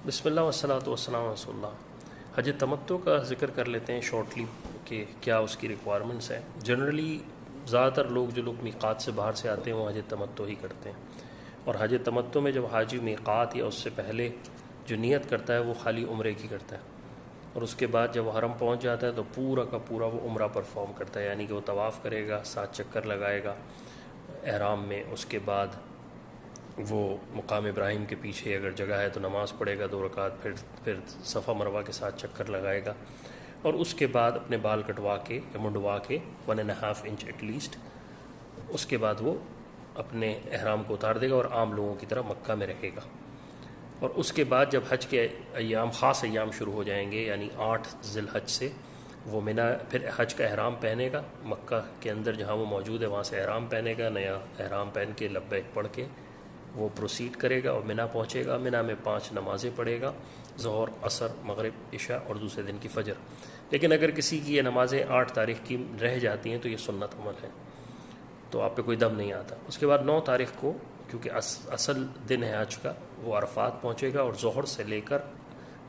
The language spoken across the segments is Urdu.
بسم اللہ والصلاۃ والسلام علی رسول اللہ۔ حج تمتع کا ذکر کر لیتے ہیں شارٹلی کہ کیا اس کی ریکوائرمنٹس ہیں۔ جنرلی زیادہ تر لوگ جو لوگ میقات سے باہر سے آتے ہیں وہ حج تمتع ہی کرتے ہیں، اور حج تمتع میں جب حاجی میقات یا اس سے پہلے جو نیت کرتا ہے وہ خالی عمرے کی کرتا ہے، اور اس کے بعد جب وہ حرم پہنچ جاتا ہے تو پورا کا پورا وہ عمرہ پرفارم کرتا ہے، یعنی کہ وہ طواف کرے گا، 7 چکر لگائے گا احرام میں، اس کے بعد وہ مقام ابراہیم کے پیچھے اگر جگہ ہے تو نماز پڑھے گا 2 رکعت، پھر صفا مروہ کے 7 چکر لگائے گا، اور اس کے بعد اپنے بال کٹوا کے یا منڈوا کے 1.5 انچ ایٹ لیسٹ، اس کے بعد وہ اپنے احرام کو اتار دے گا اور عام لوگوں کی طرح مکہ میں رہے گا۔ اور اس کے بعد جب حج کے ایام، خاص ایام شروع ہو جائیں گے، یعنی 8 ذی الحج سے وہ منا، پھر حج کا احرام پہنے گا، مکہ کے اندر جہاں وہ موجود ہے وہاں سے احرام پہنے گا، نیا احرام پہن کے لبیک پڑھ کے وہ پروسیڈ کرے گا اور منا پہنچے گا۔ منا میں 5 نمازیں پڑھے گا، ظہر، عصر، مغرب، عشاء اور دوسرے دن کی فجر۔ لیکن اگر کسی کی یہ نمازیں 8 تاریخ کی رہ جاتی ہیں تو یہ سنت عمل ہے، تو آپ پہ کوئی دم نہیں آتا۔ اس کے بعد 9 تاریخ کو، کیونکہ اصل دن ہے حج کا، وہ عرفات پہنچے گا، اور ظہر سے لے کر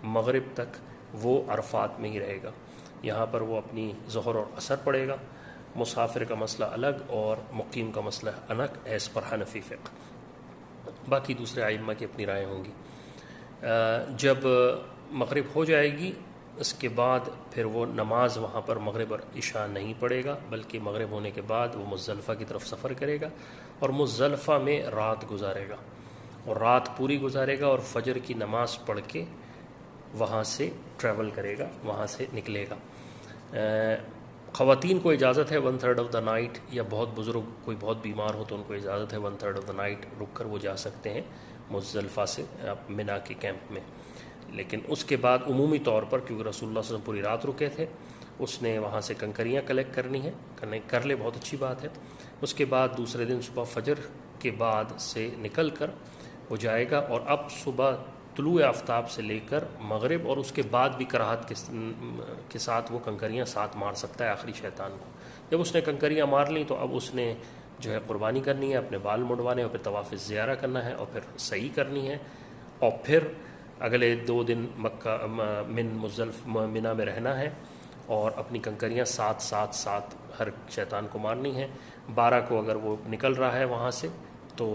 مغرب تک وہ عرفات میں ہی رہے گا۔ یہاں پر وہ اپنی ظہر اور عصر پڑھے گا۔ مسافر کا مسئلہ الگ اور مقیم کا مسئلہ الگ ایز پر حنفی فقہ، باقی دوسرے ائمہ کی اپنی رائے ہوں گی۔ جب مغرب ہو جائے گی اس کے بعد پھر وہ نماز وہاں پر مغرب اور عشاء نہیں پڑھے گا، بلکہ مغرب ہونے کے بعد وہ مزدلفہ کی طرف سفر کرے گا اور مزدلفہ میں رات گزارے گا، اور رات پوری گزارے گا، اور فجر کی نماز پڑھ کے وہاں سے ٹریول کرے گا، وہاں سے نکلے گا۔ خواتین کو اجازت ہے 1/3 آف دا نائٹ، یا بہت بزرگ کوئی بہت بیمار ہو تو ان کو اجازت ہے 1/3 آف دا نائٹ رک کر وہ جا سکتے ہیں مزدلفہ سے منا کے کیمپ میں۔ لیکن اس کے بعد عمومی طور پر، کیونکہ رسول اللہ صلی اللہ علیہ وسلم پوری رات رکے تھے، اس نے وہاں سے کنکریاں کلیکٹ کرنی ہیں، کر لے، بہت اچھی بات ہے۔ اس کے بعد دوسرے دن صبح فجر کے بعد سے نکل کر وہ جائے گا، اور اب صبح طلوع آفتاب سے لے کر مغرب اور اس کے بعد بھی کراہت کے ساتھ وہ کنکریاں ساتھ مار سکتا ہے آخری شیطان کو۔ جب اس نے کنکریاں مار لیں تو اب اس نے جو ہے قربانی کرنی ہے، اپنے بال منڈوانے، اور پھر طواف زیارہ کرنا ہے، اور پھر سعی کرنی ہے، اور پھر اگلے 2 دن مکہ منا میں رہنا ہے، اور اپنی کنکریاں 7 ہر شیطان کو مارنی ہے۔ 12 کو اگر وہ نکل رہا ہے وہاں سے تو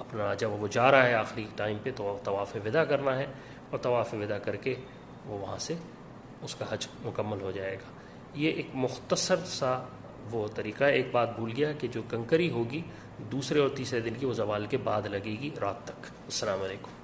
اپنا جب وہ جا رہا ہے آخری ٹائم پہ تو طواف وداع کرنا ہے، اور طواف وداع کر کے وہ وہاں سے اس کا حج مکمل ہو جائے گا۔ یہ ایک مختصر سا وہ طریقہ ہے۔ ایک بات بھول گیا کہ جو کنکری ہوگی دوسرے اور تیسرے دن کی، وہ زوال کے بعد لگے گی رات تک۔ السلام علیکم۔